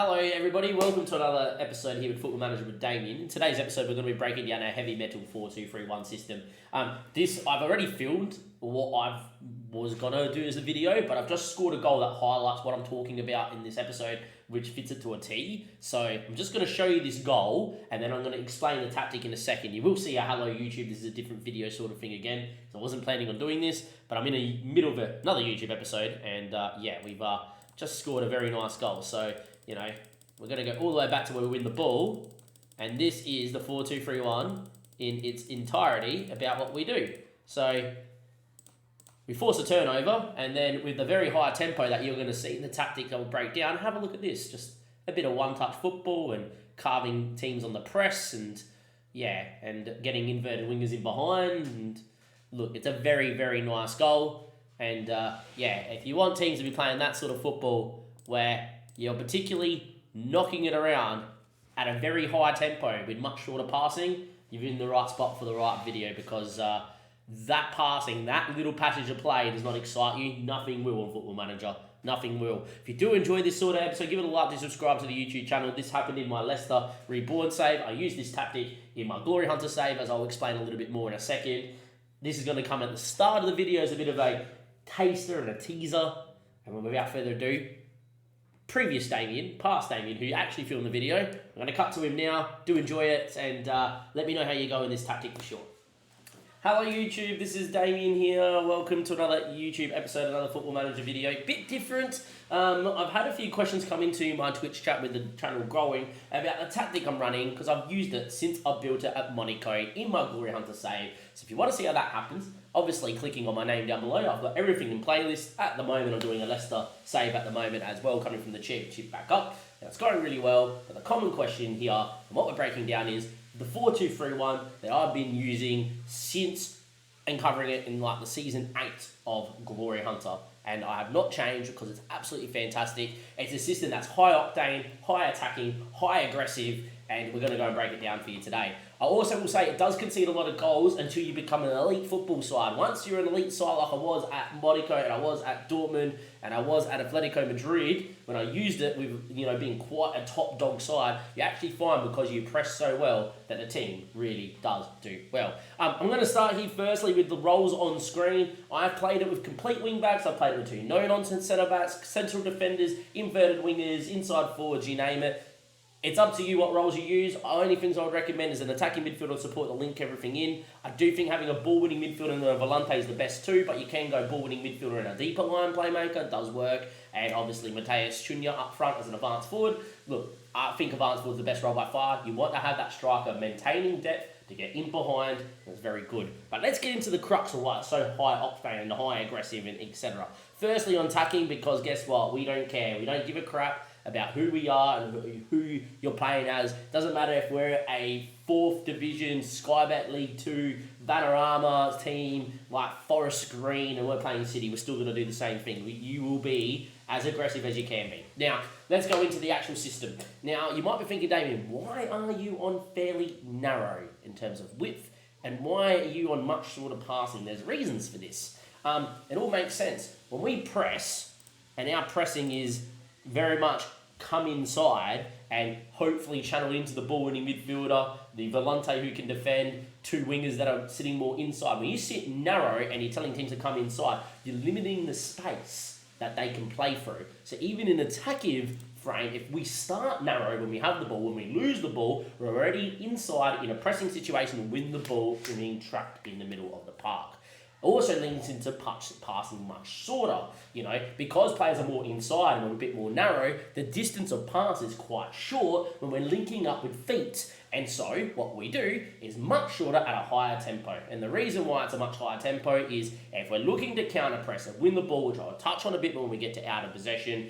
Hello everybody, welcome to another episode here with Football Manager with Damien. In today's episode we're going to be breaking down our heavy metal 4-2-3-1 system. I've already filmed what I was going to do as a video, but I've just scored a goal that highlights what I'm talking about in this episode, which fits it to a T. So I'm just going to show you this goal and then I'm going to explain the tactic in a second. You will see a hello YouTube, this is a different video sort of thing again. So I wasn't planning on doing this, but I'm in the middle of another YouTube episode and we've just scored a very nice goal. So we're going to go all the way back to where we win the ball. And this is the 4-2-3-1 in its entirety about what we do. So we force a turnover, and then with the very high tempo that you're going to see in the tactic I'll break down, have a look at this. Just a bit of one-touch football and carving teams on the press and getting inverted wingers in behind. And look, it's a very, very nice goal. And if you want teams to be playing that sort of football where you're particularly knocking it around at a very high tempo with much shorter passing, you're in the right spot for the right video, because that passing, that little passage of play does not excite you. Nothing will on Football Manager. Nothing will. If you do enjoy this sort of episode, give it a like and subscribe to the YouTube channel. This happened in my Leicester Reborn save. I used this tactic in my Glory Hunter save, as I'll explain a little bit more in a second. This is going to come at the start of the video as a bit of a taster and a teaser. And without further ado, past Damien, who actually filmed the video. I'm going to cut to him now. Do enjoy it, and let me know how you go in this tactic for sure. Hello YouTube, this is Damien here. Welcome to another YouTube episode, another Football Manager video. Bit different. I've had a few questions come into my Twitch chat with the channel growing about the tactic I'm running, because I've used it since I built it at Monaco in my Glory Hunter save. So if you want to see how that happens, obviously clicking on my name down below. I've got everything in playlist. At the moment I'm doing a Leicester save at the moment as well, coming from the championship back up. Now it's going really well, but the common question here and what we're breaking down is the 4-2-3-1 that I've been using since and covering it in like the season 8 of Glory Hunter. And I have not changed because it's absolutely fantastic. It's a system that's high octane, high attacking, high aggressive, and we're going to go and break it down for you today. I also will say it does concede a lot of goals until you become an elite football side. Once you're an elite side like I was at Monaco and I was at Dortmund and I was at Atletico Madrid, when I used it with being quite a top dog side, you actually find because you press so well that the team really does do well. I'm going to start here firstly with the roles on screen. I've played it with complete wing backs, I've played it with two no-nonsense centre-backs, central defenders, inverted wingers, inside forwards, you name it. It's up to you what roles you use. Only things I would recommend is an attacking midfielder support to link everything in. I do think having a ball-winning midfielder and a volante is the best too, but you can go ball-winning midfielder and a deeper line playmaker. It does work. And obviously Mateus Cunha up front as an advanced forward. Look, I think advanced forward is the best role by far. You want to have that striker maintaining depth to get in behind. That's very good. But let's get into the crux of why it's so high octane and high aggressive and etc. Firstly on attacking, because guess what? We don't care. We don't give a crap about who we are and who you're playing as. Doesn't matter if we're a 4th Division, Sky Bet League 2, Vanarama team like Forest Green and we're playing City, we're still going to do the same thing. You will be as aggressive as you can be. Now, let's go into the actual system. Now, you might be thinking, Damien, why are you on fairly narrow in terms of width? And why are you on much shorter passing? There's reasons for this. It all makes sense. When we press, and our pressing is very much come inside and hopefully channel into the ball-winning midfielder, the volante who can defend, two wingers that are sitting more inside. When you sit narrow and you're telling teams to come inside, you're limiting the space that they can play through. So even in attacking frame, if we start narrow when we have the ball, when we lose the ball, we're already inside in a pressing situation and win the ball and being trapped in the middle of the park. Also links into passing much shorter, because players are more inside and we're a bit more narrow, the distance of pass is quite short when we're linking up with feet. And so what we do is much shorter at a higher tempo. And the reason why it's a much higher tempo is if we're looking to counter press and win the ball, which I'll touch on a bit more when we get to out of possession,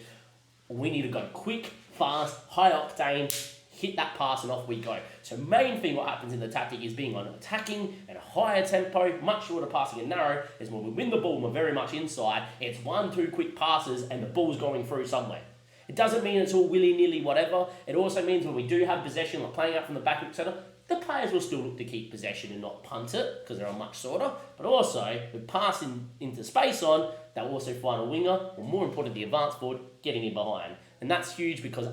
we need to go quick, fast, high octane, hit that pass and off we go. So main thing what happens in the tactic is being on attacking and a higher tempo, much shorter passing and narrow, is when we win the ball and we're very much inside, it's 1-2 quick passes and the ball's going through somewhere. It doesn't mean it's all willy-nilly whatever. It also means when we do have possession, like playing out from the back, etc., the players will still look to keep possession and not punt it because they're on much shorter. But also, with passing into space on, they'll also find a winger, or more important, the advanced forward, getting in behind. And that's huge because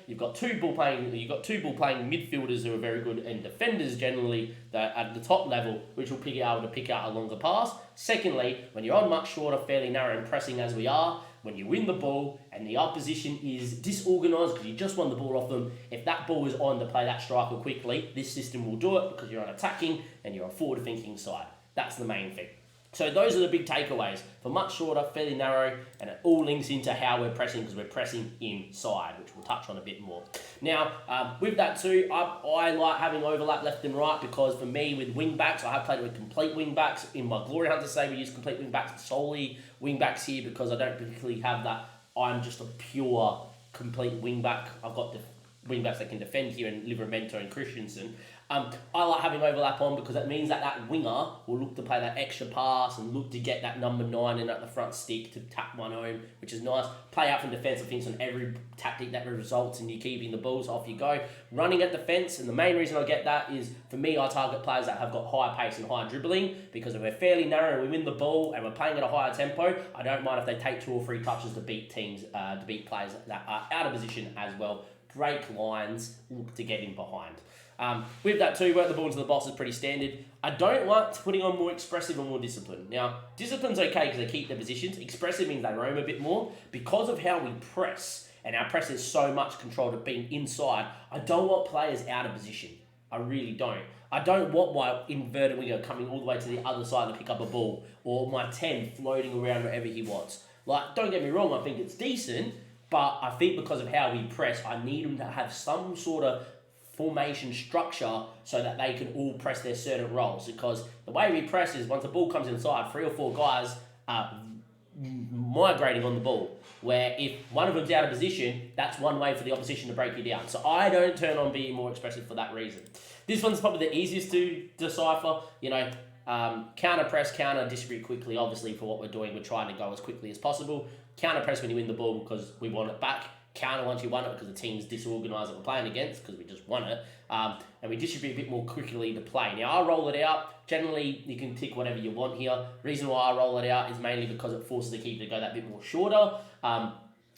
you've got two ball playing midfielders who are very good, and defenders generally that at the top level, which will be able to pick out a longer pass. Secondly, when you're on much shorter, fairly narrow and pressing as we are, when you win the ball and the opposition is disorganised because you just won the ball off them, if that ball is on to play that striker quickly, this system will do it because you're on attacking and you're a forward-thinking side. That's the main thing. So those are the big takeaways for much shorter, fairly narrow, and it all links into how we're pressing because we're pressing inside, which we'll touch on a bit more. Now, with that too, I like having overlap left and right because for me, with wing backs, I have played with complete wing backs. In my Glory Hunter say we use complete wing backs, solely wing backs here because I don't particularly have that. I'm just a pure complete wing back. I've got the wing backs that can defend here in Livramento and Christensen. I like having overlap on because that means that winger will look to play that extra pass and look to get that number 9 in at the front stick to tap one home, which is nice. Play out from defensive things on every tactic that results in you keeping the balls off you go. Running at defence, and the main reason I get that is, for me, I target players that have got high pace and high dribbling because if we're fairly narrow and we win the ball and we're playing at a higher tempo, I don't mind if they take 2 or 3 touches to beat teams, to beat players that are out of position as well. Break lines, look to get in behind. With that too, work the ball into the box is pretty standard. I don't like putting on more expressive or more discipline. Now, discipline's okay because they keep their positions. Expressive means they roam a bit more. Because of how we press, and our press is so much controlled of being inside, I don't want players out of position. I really don't. I don't want my inverted winger coming all the way to the other side to pick up a ball, or my 10 floating around wherever he wants. Like, don't get me wrong, I think it's decent, but I think because of how we press, I need them to have some sort of formation structure so that they can all press their certain roles, because the way we press is once the ball comes inside, 3 or 4 guys are migrating on the ball, where if one of them's out of position, that's one way for the opposition to break you down. So I don't turn on being more expressive for that reason. This one's probably the easiest to decipher. Counter press, counter distribute quickly. Obviously for what we're doing, we're trying to go as quickly as possible. Counter press when you win the ball because we want it back. Counter once you won it because the team's disorganised that we're playing against because we just won it. And we distribute a bit more quickly to play. Now, I roll it out. Generally, you can tick whatever you want here. Reason why I roll it out is mainly because it forces the keeper to go that bit more shorter.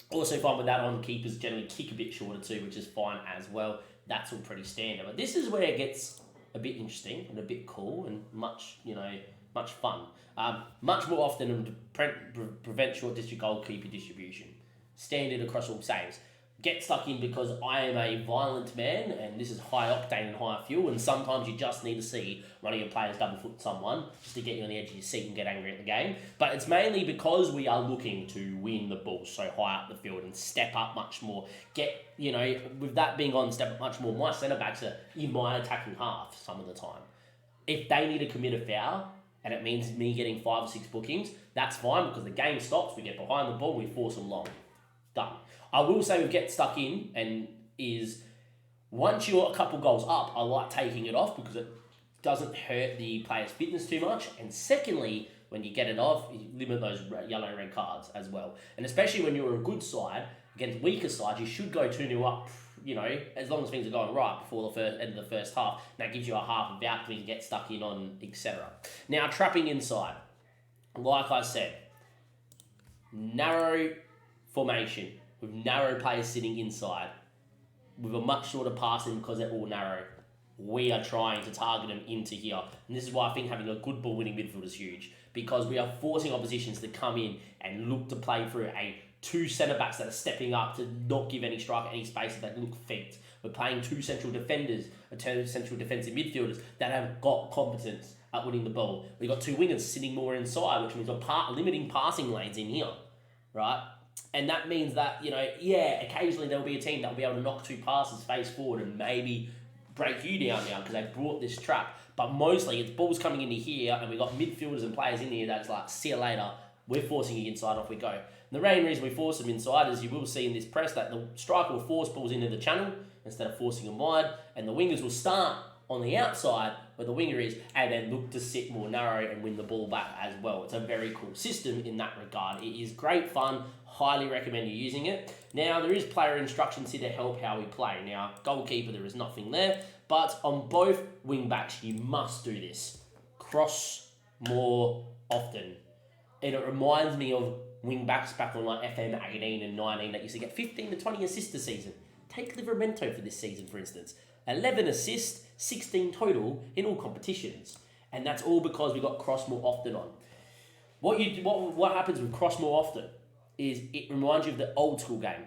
Also fine with that on, keepers generally kick a bit shorter too, which is fine as well. That's all pretty standard. But this is where it gets a bit interesting and a bit cool and much fun. Much more often to prevent short district goalkeeper distribution. Standard across all saves. Get stuck in because I am a violent man and this is high octane and high fuel, and sometimes you just need to see one of your players double foot someone just to get you on the edge of your seat and get angry at the game. But it's mainly because we are looking to win the ball so high up the field and step up much more. With that being on, step up much more. My centre backs are in my attacking half some of the time. If they need to commit a foul and it means me getting 5 or 6 bookings, that's fine because the game stops, we get behind the ball, we force them long. Done. I will say we get stuck in and is once you're a couple goals up, I like taking it off because it doesn't hurt the player's fitness too much. And secondly, when you get it off, you limit those yellow and red cards as well. And especially when you're a good side, against weaker sides, you should go 2-0 up, as long as things are going right before the end of the first half. That gives you a half of out to get stuck in on, etc. Now, trapping inside. Like I said, narrow formation with narrow players sitting inside with a much shorter passing because they're all narrow. We are trying to target them into here. And this is why I think having a good ball winning midfield is huge, because we are forcing oppositions to come in and look to play through 2 centre backs that are stepping up to not give any striker any space that look faked. We're playing 2 central defenders, 2 central defensive midfielders that have got competence at winning the ball. We've got 2 wingers sitting more inside, which means we're limiting passing lanes in here, right? And that means that, occasionally there'll be a team that'll be able to knock 2 passes face forward and maybe break you down now because they brought this trap. But mostly it's balls coming into here and we've got midfielders and players in here that's like, see you later, we're forcing you inside, off we go. And the main reason we force them inside is you will see in this press that the striker will force balls into the channel instead of forcing them wide, and the wingers will start on the outside where the winger is and then look to sit more narrow and win the ball back as well. It's a very cool system in that regard. It is great fun. Highly recommend you using it. Now, there is player instructions here to help how we play. Now, goalkeeper, there is nothing there, but on both wing backs, you must do this. Cross more often. And it reminds me of wing backs back on like FM18 and 19 that used to get 15 to 20 assists a season. Take Livramento for this season, for instance. 11 assists, 16 total in all competitions. And that's all because we got Cross more often on. What happens with Cross more often is it reminds you of the old school game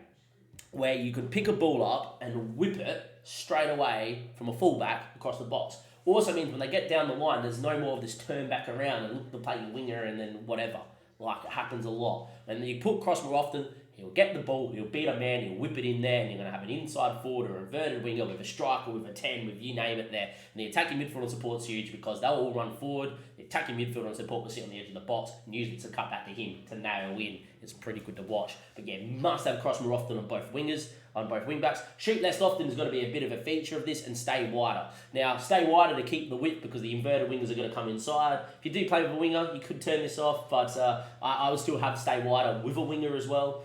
where you can pick a ball up and whip it straight away from a fullback across the box. Also means when they get down the line, there's no more of this turn back around and look to play your winger and then whatever. Like, it happens a lot. And you put Cross more often, he'll get the ball, he'll beat a man, he'll whip it in there, and you're going to have an inside forward or a inverted winger with a striker, with a 10, with you name it there. And the attacking midfield and support's huge because they'll all run forward. The attacking midfield and support will sit on the edge of the box, and usually it's a cut back to him to nail in. It's pretty good to watch. But yeah, must have Cross more often on both wingers, on both wing backs. Shoot less often is going to be a bit of a feature of this, and stay wider. Now, stay wider to keep the width because the inverted wingers are going to come inside. If you do play with a winger, you could turn this off, but I would still have stay wider with a winger as well.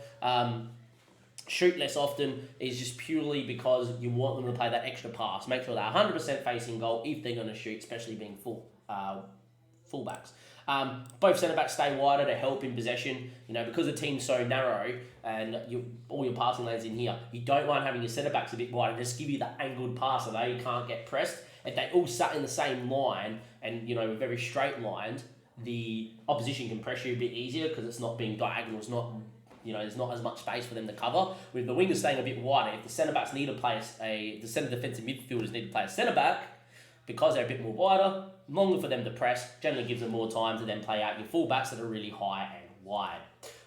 Shoot less often is just purely because you want them to play that extra pass. Make sure they're 100% facing goal if they're going to shoot, especially being fullbacks. Both centre-backs stay wider to help in possession. You know, because the team's so narrow and all your passing lanes in here, you don't mind having your centre-backs a bit wider. Just give you that angled pass so they can't get pressed. If they all sat in the same line and, you know, very straight lined, the opposition can pressure you a bit easier because it's not being diagonal. It's not, you know, there's not as much space for them to cover. With the wingers staying a bit wider, if the centre-backs need to play the centre defensive midfielders need to play a centre-back, because they're a bit more wider, longer for them to press, generally gives them more time to then play out your fullbacks that are really high and wide.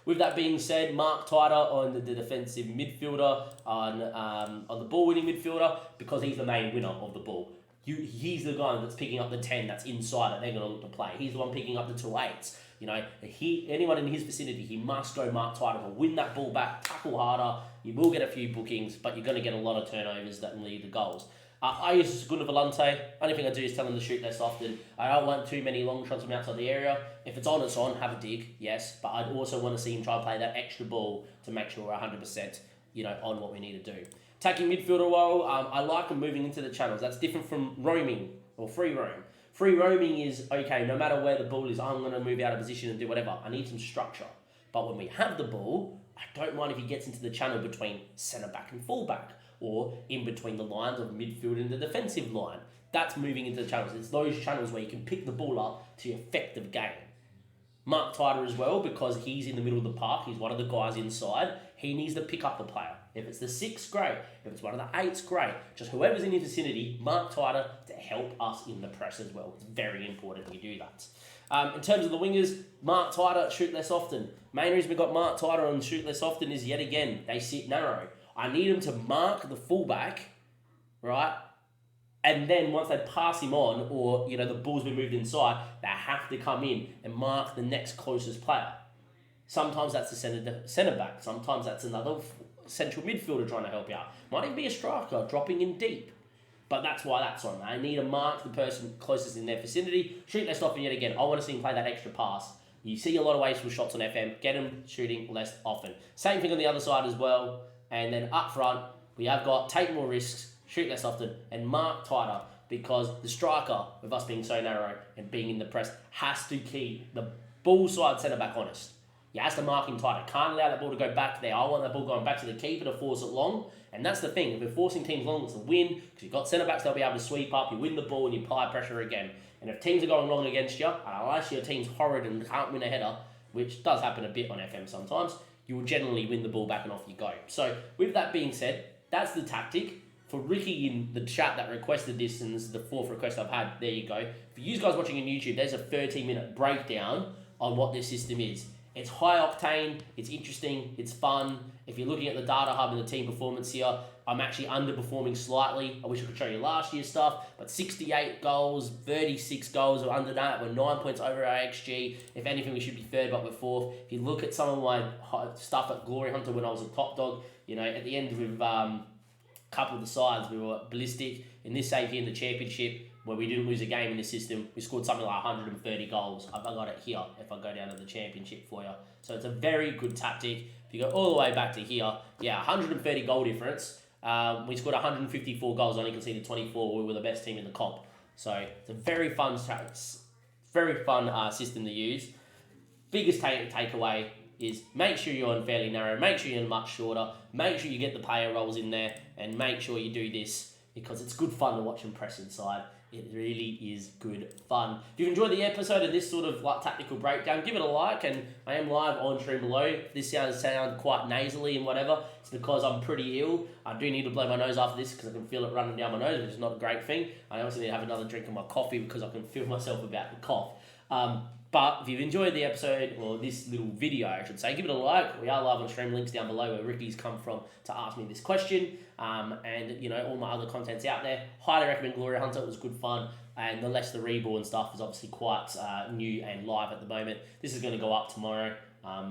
With that being said, mark tighter on the defensive midfielder, on the ball-winning midfielder, because he's the main winner of the ball. He's the guy that's picking up the 10 that's inside that they're going to look to play. He's the one picking up the 2 8s. You know, anyone in his vicinity, he must go mark tighter to win that ball back, tackle harder. You will get a few bookings, but you're going to get a lot of turnovers that lead to goals. I use Gunnar Volante. Only thing I do is tell him to shoot less often. I don't want too many long shots from outside the area. If it's on, it's on. Have a dig, yes. But I'd also want to see him try and play that extra ball to make sure we're 100%, you know, on what we need to do. Attacking midfielder role, I like him moving into the channels. That's different from roaming or free roam. Free roaming is, okay, no matter where the ball is, I'm going to move out of position and do whatever. I need some structure. But when we have the ball, I don't mind if he gets into the channel between centre-back and full-back, or in between the lines of midfield and the defensive line. That's moving into the channels. It's those channels where you can pick the ball up to effective game. Mark tighter as well, because he's in the middle of the park. He's one of the guys inside. He needs to pick up the player. If it's the 6, great. If it's one of the 8s, great. Just whoever's in your vicinity, mark tighter to help us in the press as well. It's very important you do that. In terms of the wingers, mark tighter, shoot less often. Main reason we got mark tighter and shoot less often is, yet again, they sit narrow. I need him to mark the fullback, right? And then once they pass him on, or, you know, the ball's been moved inside, they have to come in and mark the next closest player. Sometimes that's the centre back. Sometimes that's another central midfielder trying to help you out. Might even be a striker dropping in deep. But that's why that's on. They need to mark the person closest in their vicinity. Shoot less often yet again. I want to see him play that extra pass. You see a lot of wasteful shots on FM. Get him shooting less often. Same thing on the other side as well. And then up front, we have got take more risks, shoot less often, and mark tighter, because the striker, with us being so narrow and being in the press, has to keep the ball side centre-back honest. He has to mark him tighter. Can't allow that ball to go back there. I want that ball going back to the keeper to force it long. And that's the thing. If we're forcing teams long, it's a win, because you've got centre-backs they'll be able to sweep up, you win the ball, and you apply pressure again. And if teams are going long against you, and unless your team's horrid and can't win a header, which does happen a bit on FM sometimes, you will generally win the ball back and off you go. So with that being said, that's the tactic. For Ricky in the chat that requested this, and this is the 4th request I've had, there you go. For you guys watching on YouTube, there's a 13-minute breakdown on what this system is. It's high octane, it's interesting, it's fun. If you're looking at the data hub and the team performance here, I'm actually underperforming slightly. I wish I could show you last year's stuff, but 68 goals, 36 goals are under that. We're 9 points over our XG. If anything, we should be 3rd, but we're 4th. If you look at some of my stuff at Glory Hunter when I was a top dog, you know, at the end with a couple of the sides, we were ballistic. In this save here in the championship, where we didn't lose a game in the system, we scored something like 130 goals. I've got it here if I go down to the championship for you. So it's a very good tactic. If you go all the way back to here, yeah, 130 goal difference. We scored 154 goals, only conceded 24. We were the best team in the comp. So it's a very fun system to use. Biggest takeaway, is make sure you're on fairly narrow, make sure you're much shorter, make sure you get the payer rolls in there, and make sure you do this because it's good fun to watch them press inside. It really is good fun. If you've enjoyed the episode of this sort of like tactical breakdown, give it a like, and I am live on stream below. If this sound quite nasally and whatever, it's because I'm pretty ill. I do need to blow my nose after this because I can feel it running down my nose, which is not a great thing. I also need to have another drink of my coffee because I can feel myself about to cough. But if you've enjoyed the episode, or this little video, I should say, give it a like. We are live on stream, links down below where Ricky's come from to ask me this question. And, you know, all my other content's out there. Highly recommend Gloria Hunter. It was good fun. And the Leicester Reborn stuff is obviously quite new and live at the moment. This is going to go up tomorrow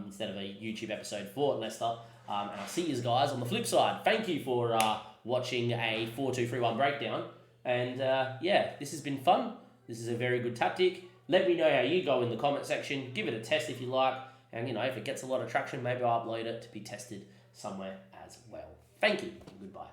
instead of a YouTube episode for Leicester. And I'll see you guys on the flip side. Thank you for watching a 4-2-3-1 breakdown. And, yeah, this has been fun. This is a very good tactic. Let me know how you go in the comment section. Give it a test if you like. And, you know, if it gets a lot of traction, maybe I'll upload it to be tested somewhere as well. Thank you and goodbye.